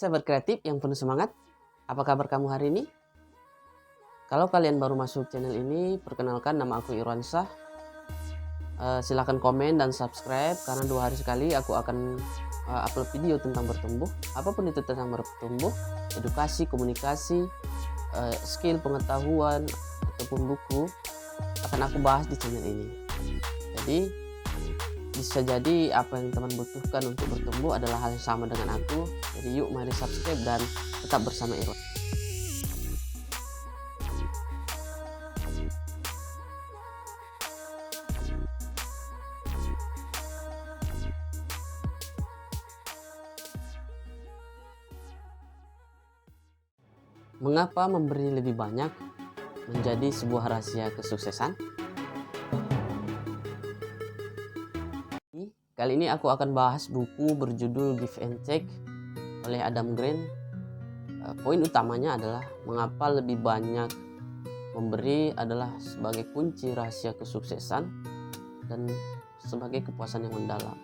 sahabat kreatif yang penuh semangat. Apa kabar kamu hari ini? Kalau kalian baru masuk channel ini, perkenalkan nama aku Irwansyah. Silahkan komen dan subscribe karena 2 hari sekali aku akan upload video tentang bertumbuh. Apapun itu tentang bertumbuh, edukasi, komunikasi, skill, pengetahuan, ataupun buku akan aku bahas di channel ini. Jadi bisa jadi apa yang teman butuhkan untuk bertumbuh adalah hal yang sama dengan aku. Jadi yuk mari subscribe dan tetap bersama Irwan. Mengapa memberi lebih banyak menjadi sebuah rahasia kesuksesan? Kali ini aku akan bahas buku berjudul Give and Take oleh Adam Grant. Poin utamanya adalah mengapa lebih banyak memberi adalah sebagai kunci rahasia kesuksesan dan sebagai kepuasan yang mendalam.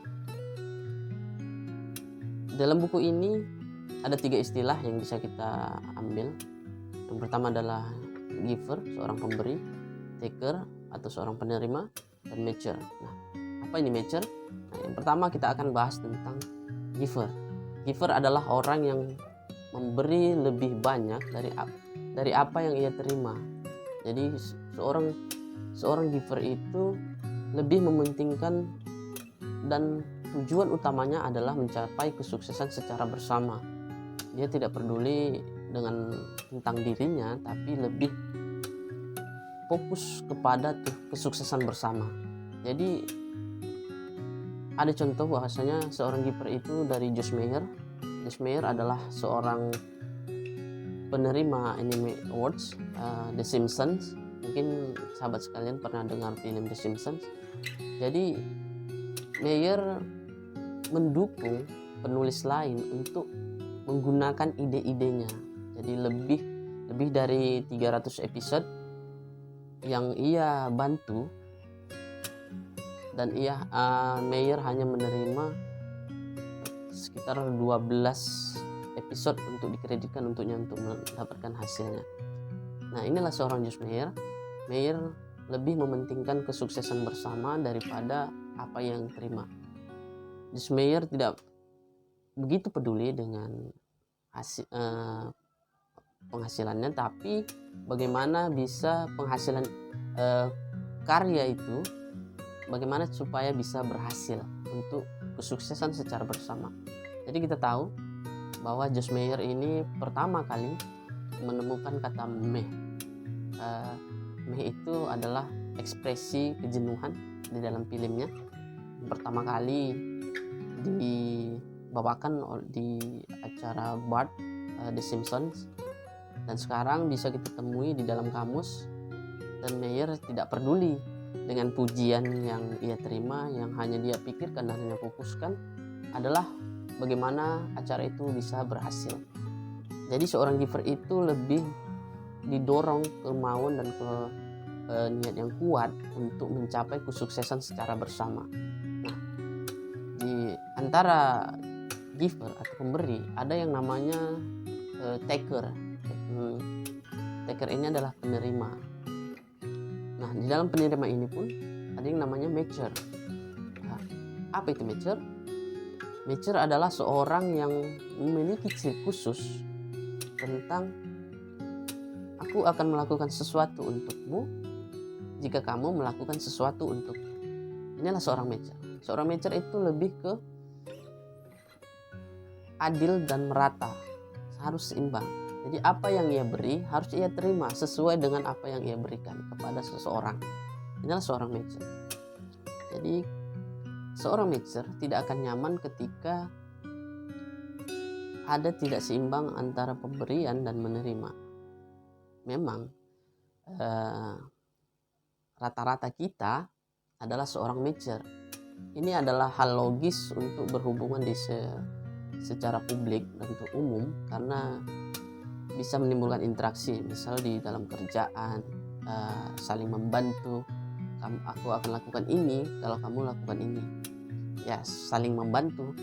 Dalam buku ini ada 3 istilah yang bisa kita ambil. Yang pertama adalah giver, seorang pemberi, taker atau seorang penerima, dan matcher. Nah, apa ini matcher? Nah, yang pertama kita akan bahas tentang giver. Giver adalah orang yang memberi lebih banyak dari apa yang ia terima. Jadi seorang giver itu lebih mementingkan dan tujuan utamanya adalah mencapai kesuksesan secara bersama. Dia tidak peduli tentang dirinya, tapi lebih fokus kepada kesuksesan bersama. Jadi ada contoh bahwasanya seorang giver itu dari Josh Meyer. Josh Meyer adalah seorang penerima Anime Awards The Simpsons. Mungkin sahabat sekalian pernah dengar film The Simpsons. Jadi Meyer mendukung penulis lain untuk menggunakan ide-idenya. Jadi lebih dari 300 episode yang ia bantu, dan Meyer hanya menerima sekitar 12 episode untuk dikreditkan untuknya untuk mendapatkan hasilnya. Nah, inilah seorang Josh Meyer. Meyer lebih mementingkan kesuksesan bersama daripada apa yang terima. Josh Meyer tidak begitu peduli dengan penghasilannya, tapi bagaimana bisa penghasilan karya itu, bagaimana supaya bisa berhasil untuk kesuksesan secara bersama. Jadi kita tahu bahwa Josh Meyer ini pertama kali menemukan kata meh. Meh itu adalah ekspresi kejenuhan di dalam filmnya. Pertama kali dibawakan di acara Bart The Simpsons, dan sekarang bisa kita temui di dalam kamus. Dan Meyer tidak peduli dengan pujian yang ia terima. Yang hanya dia pikirkan dan hanya fokuskan adalah bagaimana acara itu bisa berhasil. Jadi seorang giver itu lebih didorong kemauan dan niat yang kuat untuk mencapai kesuksesan secara bersama. Nah, di antara giver atau pemberi ada yang namanya taker. Taker ini adalah penerima. Nah, di dalam penerima ini pun ada yang namanya matcher. Nah, apa itu matcher? Matcher adalah seorang yang memiliki ciri khusus tentang aku akan melakukan sesuatu untukmu jika kamu melakukan sesuatu untukku. Inilah seorang matcher. Seorang matcher itu lebih ke adil dan merata, harus seimbang. Jadi apa yang ia beri harus ia terima sesuai dengan apa yang ia berikan kepada seseorang. Inilah seorang matcher. Jadi seorang matcher tidak akan nyaman ketika ada tidak seimbang antara pemberian dan menerima. Memang rata-rata kita adalah seorang matcher. Ini adalah hal logis untuk berhubungan secara publik dan untuk umum, karena bisa menimbulkan interaksi, misal di dalam kerjaan, saling membantu. Aku akan lakukan ini kalau kamu lakukan ini, ya saling membantu.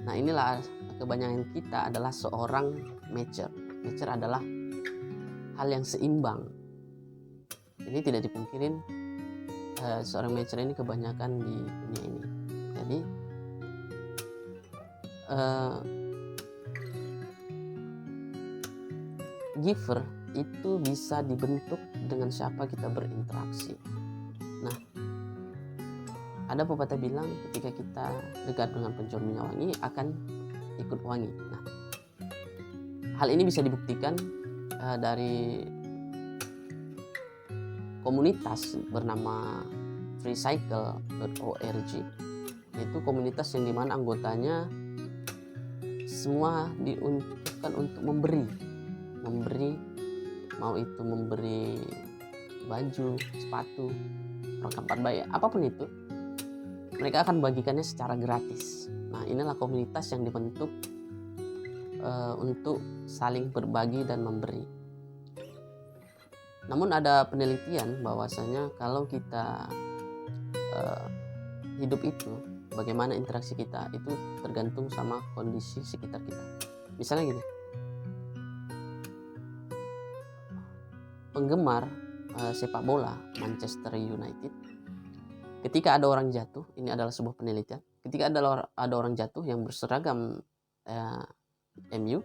Nah, inilah kebanyakan kita adalah seorang matcher. Matcher adalah hal yang seimbang. Ini tidak dipungkirin, seorang matcher ini kebanyakan di dunia ini. Jadi giver itu bisa dibentuk dengan siapa kita berinteraksi. Nah, ada pepatah bilang ketika kita dekat dengan pencur minyak wangi akan ikut wangi. Nah, hal ini bisa dibuktikan dari komunitas bernama freecycle.org, yaitu komunitas yang dimana anggotanya semua diuntukkan untuk memberi, mau itu memberi baju, sepatu, perlengkapan bayi, apapun itu, mereka akan bagikannya secara gratis. Nah, inilah komunitas yang dibentuk untuk saling berbagi dan memberi. Namun ada penelitian bahwasanya kalau kita hidup itu, bagaimana interaksi kita itu tergantung sama kondisi sekitar kita. Misalnya gini, penggemar sepak bola Manchester United, ketika ada orang jatuh, ini adalah sebuah penelitian, ketika ada orang jatuh yang berseragam MU,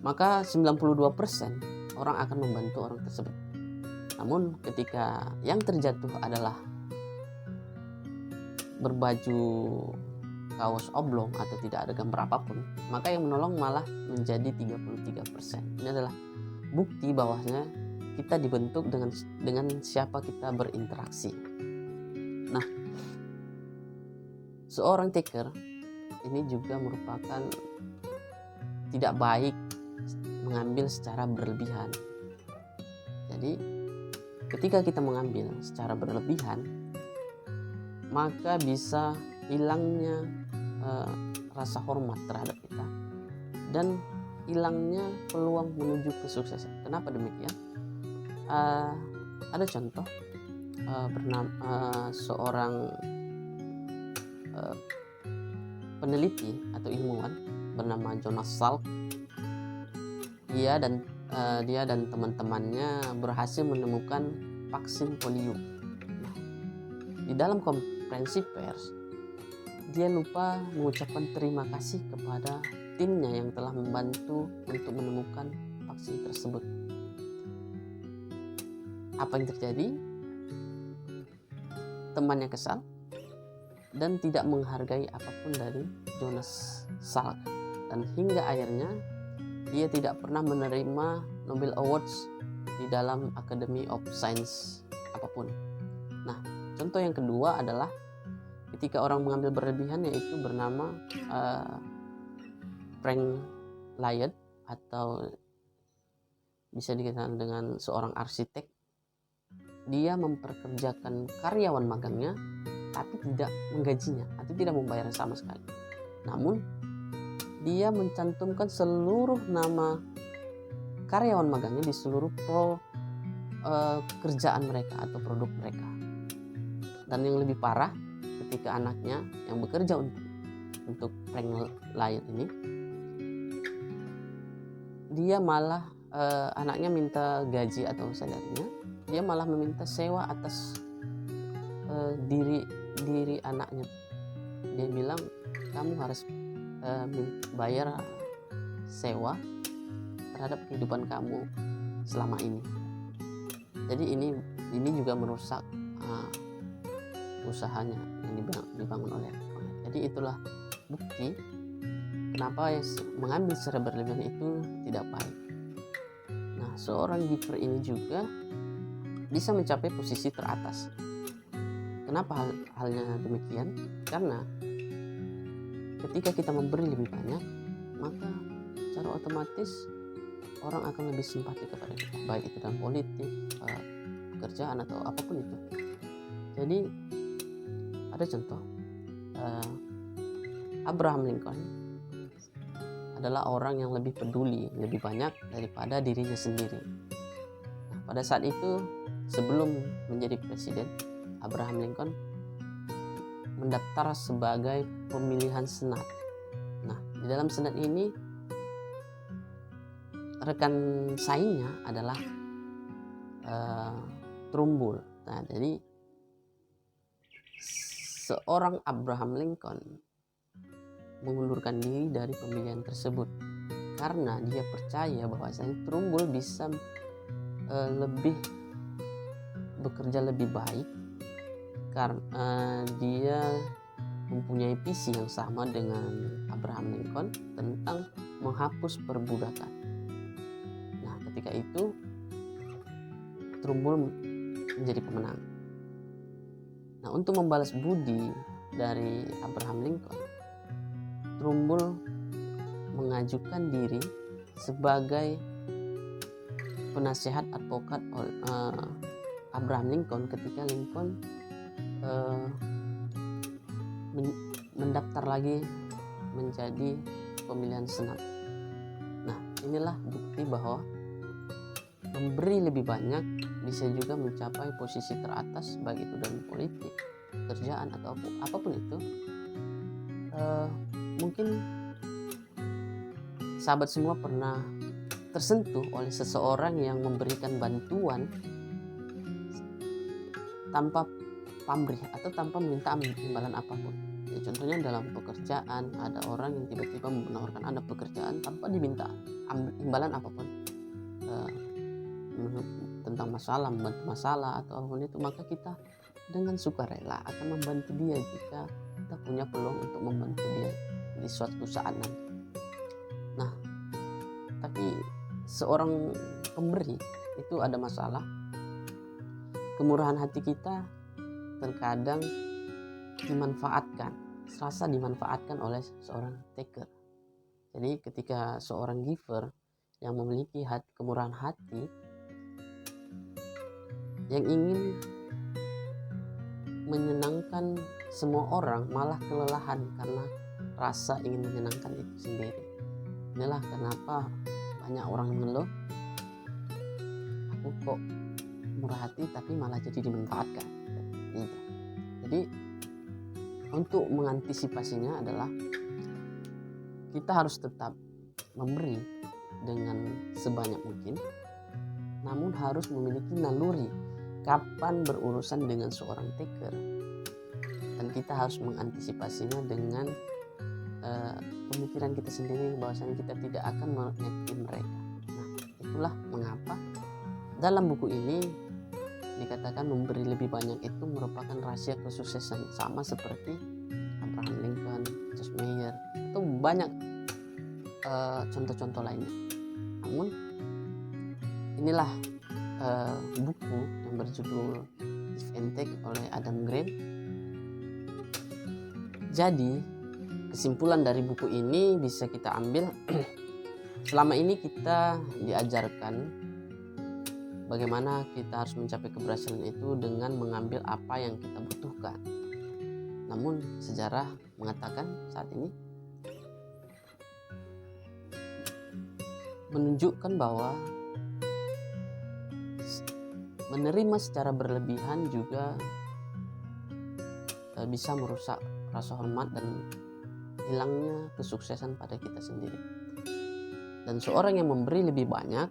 maka 92% orang akan membantu orang tersebut. Namun ketika yang terjatuh adalah berbaju kaos oblong atau tidak ada gambar apapun, maka yang menolong malah menjadi 33%. Ini adalah bukti bahwasanya kita dibentuk dengan siapa kita berinteraksi. Nah, seorang taker ini juga merupakan tidak baik mengambil secara berlebihan. Jadi ketika kita mengambil secara berlebihan, maka bisa hilangnya rasa hormat terhadap kita dan hilangnya peluang menuju kesuksesan. Kenapa demikian? Ada contoh bernama seorang peneliti atau ilmuwan bernama Jonas Salk. Dia dan teman-temannya berhasil menemukan vaksin polio. Di dalam konferensi pers, dia lupa mengucapkan terima kasih kepada timnya yang telah membantu untuk menemukan vaksin tersebut. Apa yang terjadi? Temannya kesal dan tidak menghargai apapun dari Jonas Salk, dan hingga akhirnya dia tidak pernah menerima Nobel Awards di dalam Academy of Science apapun. Nah, contoh yang kedua adalah ketika orang mengambil berlebihan, yaitu bernama Frank Lloyd, atau bisa dikenal dengan seorang arsitek. Dia memperkerjakan karyawan magangnya tapi tidak menggajinya atau tidak membayar sama sekali. Namun dia mencantumkan seluruh nama karyawan magangnya di seluruh kerjaan mereka atau produk mereka. Dan yang lebih parah, ketika anaknya yang bekerja untuk Frank Lloyd ini, dia malah anaknya minta gaji atau salarinya, dia malah meminta sewa atas diri anaknya. Dia bilang, kamu harus bayar sewa terhadap kehidupan kamu selama ini. Jadi ini juga merusak usahanya yang dibangun oleh. Jadi itulah bukti kenapa mengambil secara berlebihan itu tidak baik. Nah, seorang giver ini juga bisa mencapai posisi teratas. Kenapa halnya demikian? Karena ketika kita memberi lebih banyak, maka secara otomatis orang akan lebih simpati kepada kita, baik itu dalam politik, pekerjaan, atau apapun itu. Jadi ada contoh, Abraham Lincoln adalah orang yang lebih peduli, lebih banyak daripada dirinya sendiri. Nah, pada saat itu, sebelum menjadi presiden, Abraham Lincoln mendaftar sebagai pemilihan senat. Nah, Di dalam senat ini rekan saingnya adalah Trumbull. Nah, jadi seorang Abraham Lincoln mengundurkan diri dari pemilihan tersebut karena dia percaya bahwasanya Trumbull bisa lebih bekerja lebih baik karena dia mempunyai visi yang sama dengan Abraham Lincoln tentang menghapus perbudakan. Nah, ketika itu Trumbull menjadi pemenang. Nah, untuk membalas budi dari Abraham Lincoln, Trumbull mengajukan diri sebagai penasehat advokat Abraham Lincoln ketika Lincoln mendaftar lagi menjadi pemilihan senat. Nah, inilah bukti bahwa memberi lebih banyak bisa juga mencapai posisi teratas, baik itu dalam politik, kerjaan, atau apapun itu. Mungkin sahabat semua pernah tersentuh oleh seseorang yang memberikan bantuan tanpa pamrih atau tanpa meminta imbalan apapun. Ya, contohnya dalam pekerjaan, ada orang yang tiba-tiba menawarkan Anda pekerjaan tanpa diminta imbalan apapun, tentang masalah, membantu masalah atau apapun itu, maka kita dengan sukarela akan membantu dia jika kita punya peluang untuk membantu dia di suatu saat nanti. Nah, tapi seorang pemberi itu ada masalah. Kemurahan hati kita terkadang serasa dimanfaatkan oleh seorang taker. Jadi ketika seorang giver yang memiliki kemurahan hati yang ingin menyenangkan semua orang, malah kelelahan karena rasa ingin menyenangkan itu sendiri. Inilah kenapa banyak orang mengeluh, aku kok murah hati tapi malah jadi dimanfaatkan. Jadi untuk mengantisipasinya adalah kita harus tetap memberi dengan sebanyak mungkin, namun harus memiliki naluri kapan berurusan dengan seorang taker, dan kita harus mengantisipasinya dengan pemikiran kita sendiri bahwasanya kita tidak akan menyakiti mereka. Nah, itulah mengapa dalam buku ini dikatakan memberi lebih banyak itu merupakan rahasia kesuksesan, sama seperti Abraham Lincoln, Joyce Meyer, atau banyak contoh-contoh lainnya. Namun inilah buku yang berjudul Give and Take oleh Adam Grant. Jadi kesimpulan dari buku ini bisa kita ambil selama ini kita diajarkan bagaimana kita harus mencapai keberhasilan itu dengan mengambil apa yang kita butuhkan. Namun sejarah mengatakan saat ini menunjukkan bahwa menerima secara berlebihan juga bisa merusak rasa hormat dan hilangnya kesuksesan pada kita sendiri. Dan seorang yang memberi lebih banyak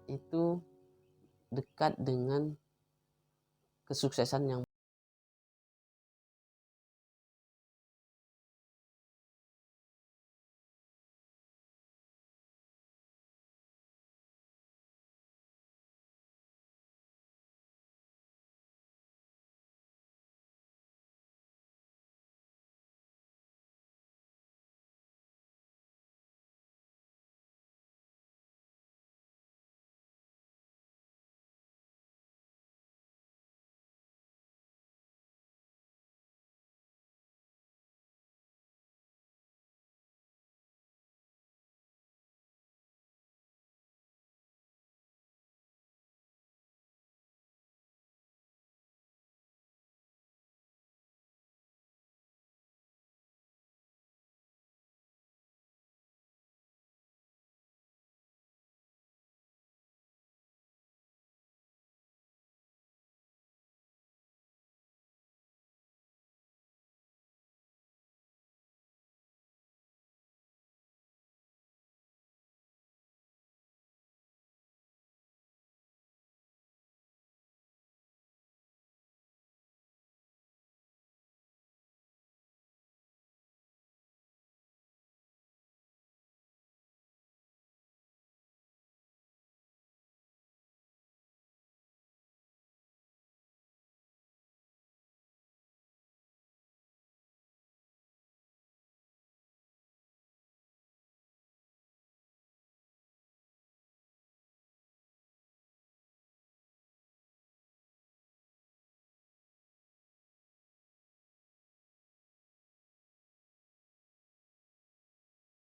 itu dekat dengan kesuksesan yang